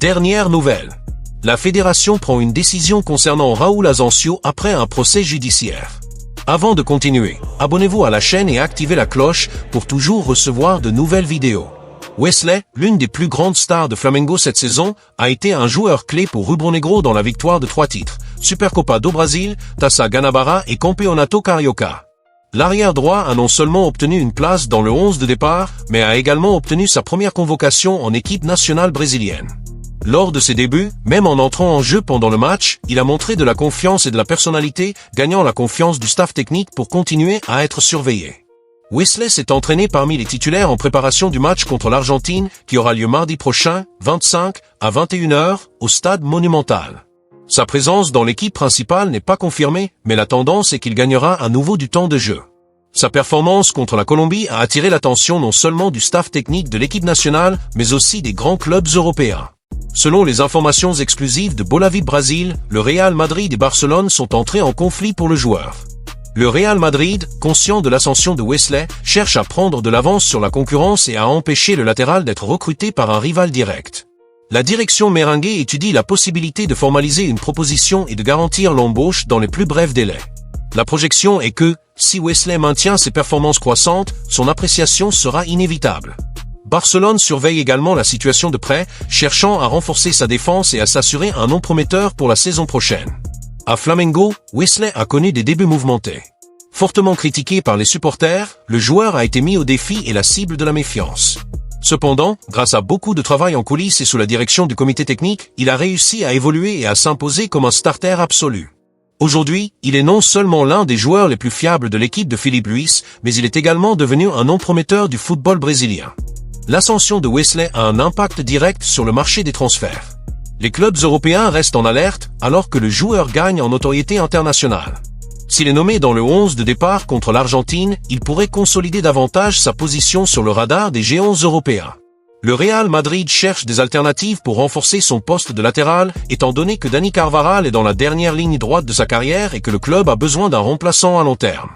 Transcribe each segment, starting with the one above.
Dernière nouvelle. La fédération prend une décision concernant Raúl Asensio après un procès judiciaire. Avant de continuer, abonnez-vous à la chaîne et activez la cloche pour toujours recevoir de nouvelles vidéos. Wesley, l'une des plus grandes stars de Flamengo cette saison, a été un joueur clé pour Rubro-Negro dans la victoire de 3 titres, Supercopa do Brasil, Taça Guanabara et Campeonato Carioca. L'arrière droit a non seulement obtenu une place dans le 11 de départ, mais a également obtenu sa première convocation en équipe nationale brésilienne. Lors de ses débuts, même en entrant en jeu pendant le match, il a montré de la confiance et de la personnalité, gagnant la confiance du staff technique pour continuer à être surveillé. Wesley s'est entraîné parmi les titulaires en préparation du match contre l'Argentine, qui aura lieu mardi prochain, 25, à 21h, au Stade Monumental. Sa présence dans l'équipe principale n'est pas confirmée, mais la tendance est qu'il gagnera à nouveau du temps de jeu. Sa performance contre la Colombie a attiré l'attention non seulement du staff technique de l'équipe nationale, mais aussi des grands clubs européens. Selon les informations exclusives de Bolavip Brasil, le Real Madrid et Barcelone sont entrés en conflit pour le joueur. Le Real Madrid, conscient de l'ascension de Wesley, cherche à prendre de l'avance sur la concurrence et à empêcher le latéral d'être recruté par un rival direct. La direction merengue étudie la possibilité de formaliser une proposition et de garantir l'embauche dans les plus brefs délais. La projection est que, si Wesley maintient ses performances croissantes, son appréciation sera inévitable. Barcelone surveille également la situation de près, cherchant à renforcer sa défense et à s'assurer un nom prometteur pour la saison prochaine. À Flamengo, Wesley a connu des débuts mouvementés. Fortement critiqué par les supporters, le joueur a été mis au défi et la cible de la méfiance. Cependant, grâce à beaucoup de travail en coulisses et sous la direction du comité technique, il a réussi à évoluer et à s'imposer comme un starter absolu. Aujourd'hui, il est non seulement l'un des joueurs les plus fiables de l'équipe de Filipe Luis, mais il est également devenu un nom prometteur du football brésilien. L'ascension de Wesley a un impact direct sur le marché des transferts. Les clubs européens restent en alerte, alors que le joueur gagne en notoriété internationale. S'il est nommé dans le 11 de départ contre l'Argentine, il pourrait consolider davantage sa position sur le radar des géants européens. Le Real Madrid cherche des alternatives pour renforcer son poste de latéral, étant donné que Dani Carvajal est dans la dernière ligne droite de sa carrière et que le club a besoin d'un remplaçant à long terme.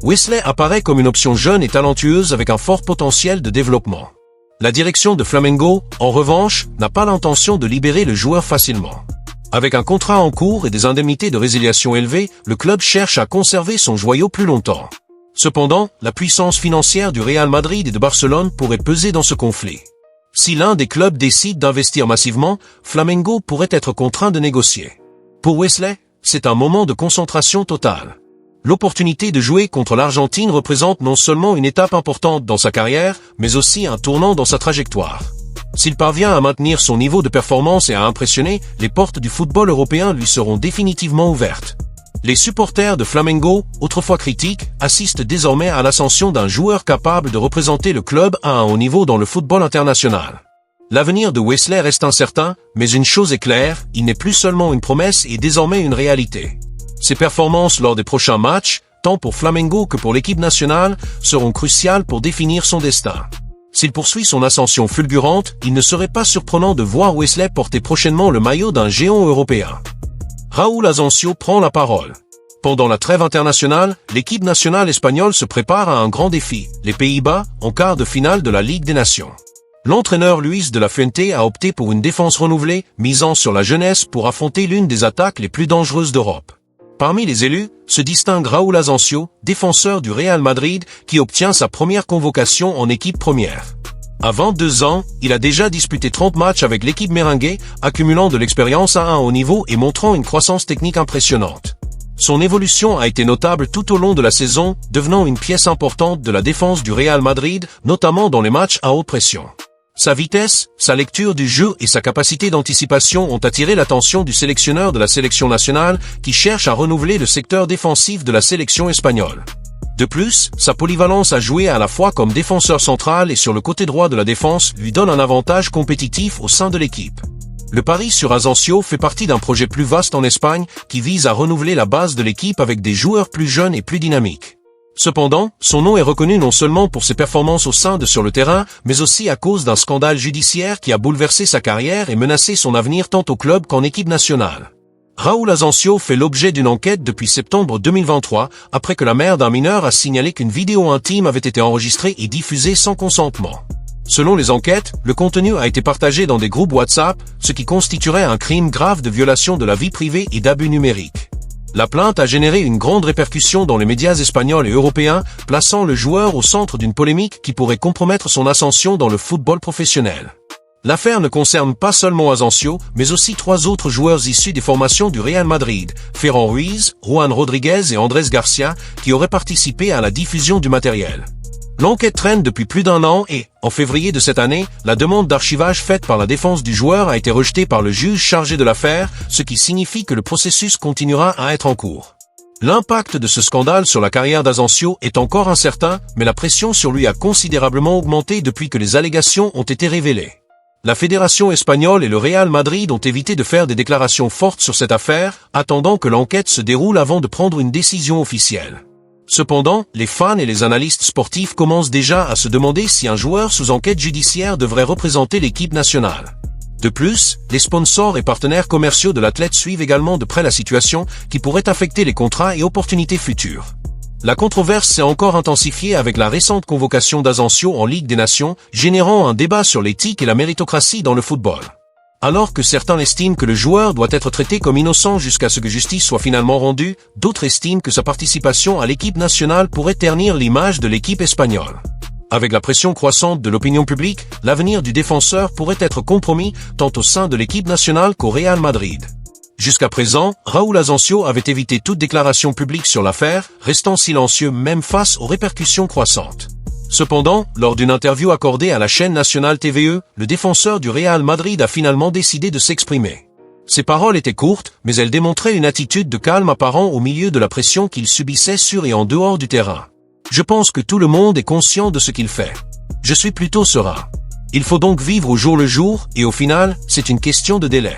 Wesley apparaît comme une option jeune et talentueuse avec un fort potentiel de développement. La direction de Flamengo, en revanche, n'a pas l'intention de libérer le joueur facilement. Avec un contrat en cours et des indemnités de résiliation élevées, le club cherche à conserver son joyau plus longtemps. Cependant, la puissance financière du Real Madrid et de Barcelone pourrait peser dans ce conflit. Si l'un des clubs décide d'investir massivement, Flamengo pourrait être contraint de négocier. Pour Wesley, c'est un moment de concentration totale. L'opportunité de jouer contre l'Argentine représente non seulement une étape importante dans sa carrière, mais aussi un tournant dans sa trajectoire. S'il parvient à maintenir son niveau de performance et à impressionner, les portes du football européen lui seront définitivement ouvertes. Les supporters de Flamengo, autrefois critiques, assistent désormais à l'ascension d'un joueur capable de représenter le club à un haut niveau dans le football international. L'avenir de Wesley reste incertain, mais une chose est claire, il n'est plus seulement une promesse et désormais une réalité. Ses performances lors des prochains matchs, tant pour Flamengo que pour l'équipe nationale, seront cruciales pour définir son destin. S'il poursuit son ascension fulgurante, il ne serait pas surprenant de voir Wesley porter prochainement le maillot d'un géant européen. Raúl Asensio prend la parole. Pendant la trêve internationale, l'équipe nationale espagnole se prépare à un grand défi, les Pays-Bas, en quart de finale de la Ligue des Nations. L'entraîneur Luis de la Fuente a opté pour une défense renouvelée, misant sur la jeunesse pour affronter l'une des attaques les plus dangereuses d'Europe. Parmi les élus, se distingue Raúl Asensio, défenseur du Real Madrid, qui obtient sa première convocation en équipe première. À 22 ans, il a déjà disputé 30 matchs avec l'équipe merengue, accumulant de l'expérience à un haut niveau et montrant une croissance technique impressionnante. Son évolution a été notable tout au long de la saison, devenant une pièce importante de la défense du Real Madrid, notamment dans les matchs à haute pression. Sa vitesse, sa lecture du jeu et sa capacité d'anticipation ont attiré l'attention du sélectionneur de la sélection nationale qui cherche à renouveler le secteur défensif de la sélection espagnole. De plus, sa polyvalence à jouer à la fois comme défenseur central et sur le côté droit de la défense lui donne un avantage compétitif au sein de l'équipe. Le pari sur Asensio fait partie d'un projet plus vaste en Espagne qui vise à renouveler la base de l'équipe avec des joueurs plus jeunes et plus dynamiques. Cependant, son nom est reconnu non seulement pour ses performances au sein de sur le terrain, mais aussi à cause d'un scandale judiciaire qui a bouleversé sa carrière et menacé son avenir tant au club qu'en équipe nationale. Raúl Asensio fait l'objet d'une enquête depuis septembre 2023, après que la mère d'un mineur a signalé qu'une vidéo intime avait été enregistrée et diffusée sans consentement. Selon les enquêtes, le contenu a été partagé dans des groupes WhatsApp, ce qui constituerait un crime grave de violation de la vie privée et d'abus numériques. La plainte a généré une grande répercussion dans les médias espagnols et européens, plaçant le joueur au centre d'une polémique qui pourrait compromettre son ascension dans le football professionnel. L'affaire ne concerne pas seulement Asensio, mais aussi 3 autres joueurs issus des formations du Real Madrid, Ferran Ruiz, Juan Rodriguez et Andrés Garcia, qui auraient participé à la diffusion du matériel. L'enquête traîne depuis plus d'1 an et, en février de cette année, la demande d'archivage faite par la défense du joueur a été rejetée par le juge chargé de l'affaire, ce qui signifie que le processus continuera à être en cours. L'impact de ce scandale sur la carrière d'Asensio est encore incertain, mais la pression sur lui a considérablement augmenté depuis que les allégations ont été révélées. La Fédération espagnole et le Real Madrid ont évité de faire des déclarations fortes sur cette affaire, attendant que l'enquête se déroule avant de prendre une décision officielle. Cependant, les fans et les analystes sportifs commencent déjà à se demander si un joueur sous enquête judiciaire devrait représenter l'équipe nationale. De plus, les sponsors et partenaires commerciaux de l'athlète suivent également de près la situation, qui pourrait affecter les contrats et opportunités futures. La controverse s'est encore intensifiée avec la récente convocation d'Asensio en Ligue des Nations, générant un débat sur l'éthique et la méritocratie dans le football. Alors que certains estiment que le joueur doit être traité comme innocent jusqu'à ce que justice soit finalement rendue, d'autres estiment que sa participation à l'équipe nationale pourrait ternir l'image de l'équipe espagnole. Avec la pression croissante de l'opinion publique, l'avenir du défenseur pourrait être compromis tant au sein de l'équipe nationale qu'au Real Madrid. Jusqu'à présent, Raúl Asensio avait évité toute déclaration publique sur l'affaire, restant silencieux même face aux répercussions croissantes. Cependant, lors d'une interview accordée à la chaîne nationale TVE, le défenseur du Real Madrid a finalement décidé de s'exprimer. Ses paroles étaient courtes, mais elles démontraient une attitude de calme apparent au milieu de la pression qu'il subissait sur et en dehors du terrain. Je pense que tout le monde est conscient de ce qu'il fait. Je suis plutôt serein. Il faut donc vivre au jour le jour, et au final, c'est une question de délai.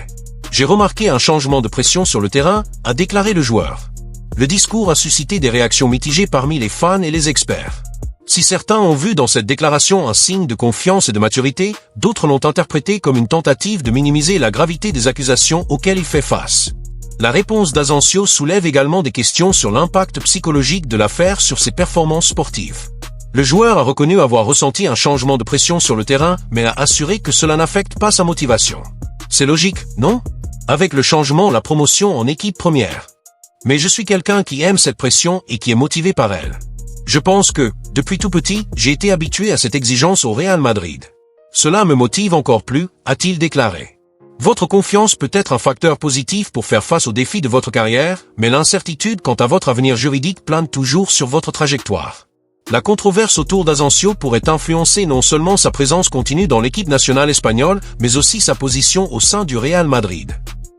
J'ai remarqué un changement de pression sur le terrain, a déclaré le joueur. Le discours a suscité des réactions mitigées parmi les fans et les experts. Si certains ont vu dans cette déclaration un signe de confiance et de maturité, d'autres l'ont interprété comme une tentative de minimiser la gravité des accusations auxquelles il fait face. La réponse d'Asensio soulève également des questions sur l'impact psychologique de l'affaire sur ses performances sportives. Le joueur a reconnu avoir ressenti un changement de pression sur le terrain, mais a assuré que cela n'affecte pas sa motivation. C'est logique, non? Avec le changement, la promotion en équipe première. Mais je suis quelqu'un qui aime cette pression et qui est motivé par elle. Je pense que, depuis tout petit, j'ai été habitué à cette exigence au Real Madrid. Cela me motive encore plus, a-t-il déclaré. Votre confiance peut être un facteur positif pour faire face aux défis de votre carrière, mais l'incertitude quant à votre avenir juridique plane toujours sur votre trajectoire. La controverse autour d'Asensio pourrait influencer non seulement sa présence continue dans l'équipe nationale espagnole, mais aussi sa position au sein du Real Madrid.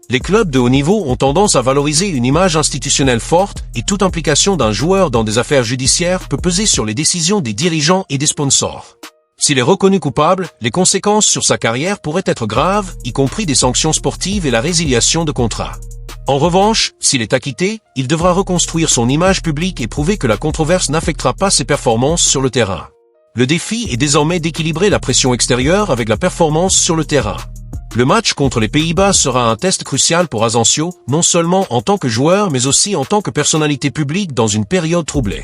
Les clubs de haut niveau ont tendance à valoriser une image institutionnelle forte et toute implication d'un joueur dans des affaires judiciaires peut peser sur les décisions des dirigeants et des sponsors. S'il est reconnu coupable, les conséquences sur sa carrière pourraient être graves, y compris des sanctions sportives et la résiliation de contrats. En revanche, s'il est acquitté, il devra reconstruire son image publique et prouver que la controverse n'affectera pas ses performances sur le terrain. Le défi est désormais d'équilibrer la pression extérieure avec la performance sur le terrain. Le match contre les Pays-Bas sera un test crucial pour Asensio, non seulement en tant que joueur mais aussi en tant que personnalité publique dans une période troublée.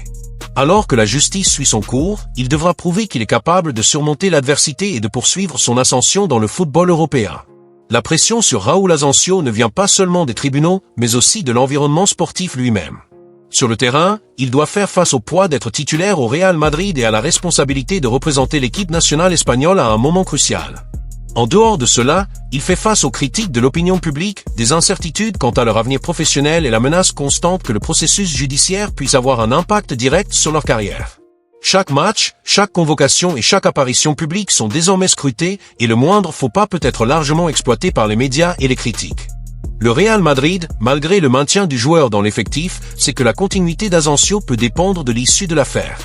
Alors que la justice suit son cours, il devra prouver qu'il est capable de surmonter l'adversité et de poursuivre son ascension dans le football européen. La pression sur Raúl Asensio ne vient pas seulement des tribunaux, mais aussi de l'environnement sportif lui-même. Sur le terrain, il doit faire face au poids d'être titulaire au Real Madrid et à la responsabilité de représenter l'équipe nationale espagnole à un moment crucial. En dehors de cela, il fait face aux critiques de l'opinion publique, des incertitudes quant à leur avenir professionnel et la menace constante que le processus judiciaire puisse avoir un impact direct sur leur carrière. Chaque match, chaque convocation et chaque apparition publique sont désormais scrutés et le moindre faux pas peut être largement exploité par les médias et les critiques. Le Real Madrid, malgré le maintien du joueur dans l'effectif, sait que la continuité d'Asensio peut dépendre de l'issue de l'affaire.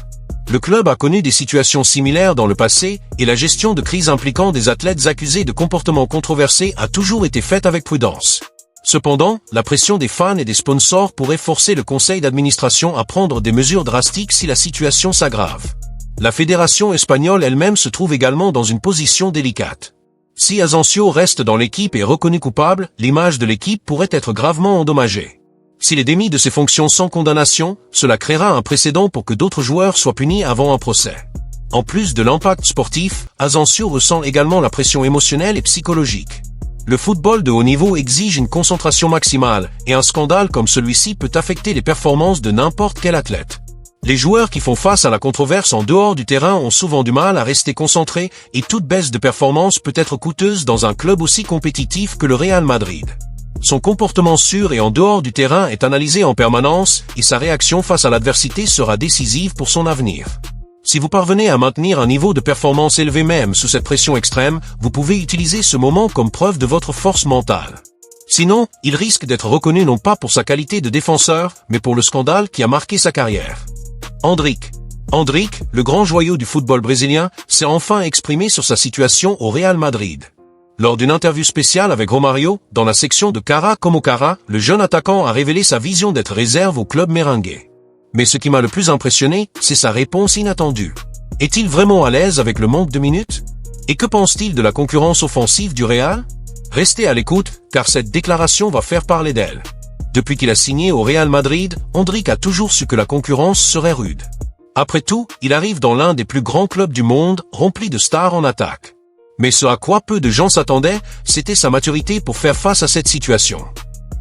Le club a connu des situations similaires dans le passé et la gestion de crises impliquant des athlètes accusés de comportements controversés a toujours été faite avec prudence. Cependant, la pression des fans et des sponsors pourrait forcer le conseil d'administration à prendre des mesures drastiques si la situation s'aggrave. La fédération espagnole elle-même se trouve également dans une position délicate. Si Asensio reste dans l'équipe et est reconnu coupable, l'image de l'équipe pourrait être gravement endommagée. S'il est démis de ses fonctions sans condamnation, cela créera un précédent pour que d'autres joueurs soient punis avant un procès. En plus de l'impact sportif, Asensio ressent également la pression émotionnelle et psychologique. Le football de haut niveau exige une concentration maximale, et un scandale comme celui-ci peut affecter les performances de n'importe quel athlète. Les joueurs qui font face à la controverse en dehors du terrain ont souvent du mal à rester concentrés, et toute baisse de performance peut être coûteuse dans un club aussi compétitif que le Real Madrid. Son comportement sur et en dehors du terrain est analysé en permanence, et sa réaction face à l'adversité sera décisive pour son avenir. Si vous parvenez à maintenir un niveau de performance élevé même sous cette pression extrême, vous pouvez utiliser ce moment comme preuve de votre force mentale. Sinon, il risque d'être reconnu non pas pour sa qualité de défenseur, mais pour le scandale qui a marqué sa carrière. Endrick, le grand joyau du football brésilien, s'est enfin exprimé sur sa situation au Real Madrid. Lors d'une interview spéciale avec Romario, dans la section de Cara como Cara, le jeune attaquant a révélé sa vision d'être réserve au club merengue. Mais ce qui m'a le plus impressionné, c'est sa réponse inattendue. Est-il vraiment à l'aise avec le manque de minutes? Et que pense-t-il de la concurrence offensive du Real? Restez à l'écoute, car cette déclaration va faire parler d'elle. Depuis qu'il a signé au Real Madrid, Endrick a toujours su que la concurrence serait rude. Après tout, il arrive dans l'un des plus grands clubs du monde, rempli de stars en attaque. Mais ce à quoi peu de gens s'attendaient, c'était sa maturité pour faire face à cette situation.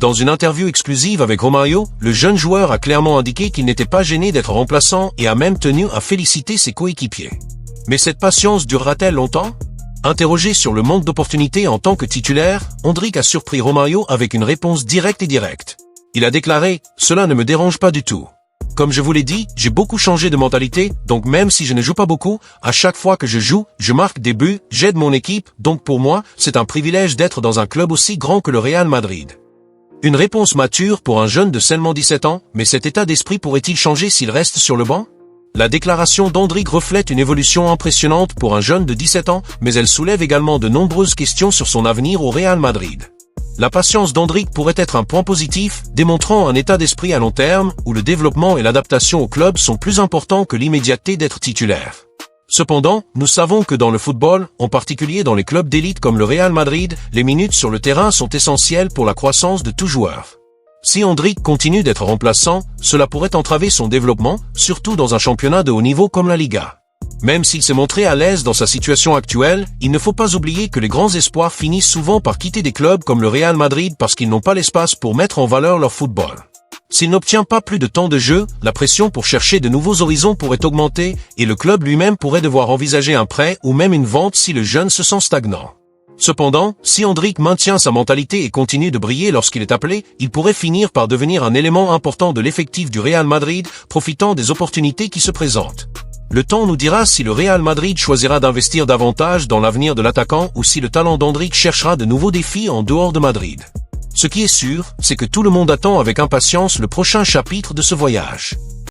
Dans une interview exclusive avec Romario, le jeune joueur a clairement indiqué qu'il n'était pas gêné d'être remplaçant et a même tenu à féliciter ses coéquipiers. Mais cette patience durera-t-elle longtemps? Interrogé sur le manque d'opportunités en tant que titulaire, Endrick a surpris Romario avec une réponse directe et directe. Il a déclaré « Cela ne me dérange pas du tout. Comme je vous l'ai dit, j'ai beaucoup changé de mentalité, donc même si je ne joue pas beaucoup, à chaque fois que je joue, je marque des buts, j'aide mon équipe, donc pour moi, c'est un privilège d'être dans un club aussi grand que le Real Madrid. » Une réponse mature pour un jeune de seulement 17 ans, mais cet état d'esprit pourrait-il changer s'il reste sur le banc? La déclaration d'Endrick reflète une évolution impressionnante pour un jeune de 17 ans, mais elle soulève également de nombreuses questions sur son avenir au Real Madrid. La patience d'Endrick pourrait être un point positif, démontrant un état d'esprit à long terme, où le développement et l'adaptation au club sont plus importants que l'immédiateté d'être titulaire. Cependant, nous savons que dans le football, en particulier dans les clubs d'élite comme le Real Madrid, les minutes sur le terrain sont essentielles pour la croissance de tout joueur. Si Endrick continue d'être remplaçant, cela pourrait entraver son développement, surtout dans un championnat de haut niveau comme la Liga. Même s'il s'est montré à l'aise dans sa situation actuelle, il ne faut pas oublier que les grands espoirs finissent souvent par quitter des clubs comme le Real Madrid parce qu'ils n'ont pas l'espace pour mettre en valeur leur football. S'il n'obtient pas plus de temps de jeu, la pression pour chercher de nouveaux horizons pourrait augmenter et le club lui-même pourrait devoir envisager un prêt ou même une vente si le jeune se sent stagnant. Cependant, si Endrick maintient sa mentalité et continue de briller lorsqu'il est appelé, il pourrait finir par devenir un élément important de l'effectif du Real Madrid, profitant des opportunités qui se présentent. Le temps nous dira si le Real Madrid choisira d'investir davantage dans l'avenir de l'attaquant ou si le talent d'Endrick cherchera de nouveaux défis en dehors de Madrid. Ce qui est sûr, c'est que tout le monde attend avec impatience le prochain chapitre de ce voyage.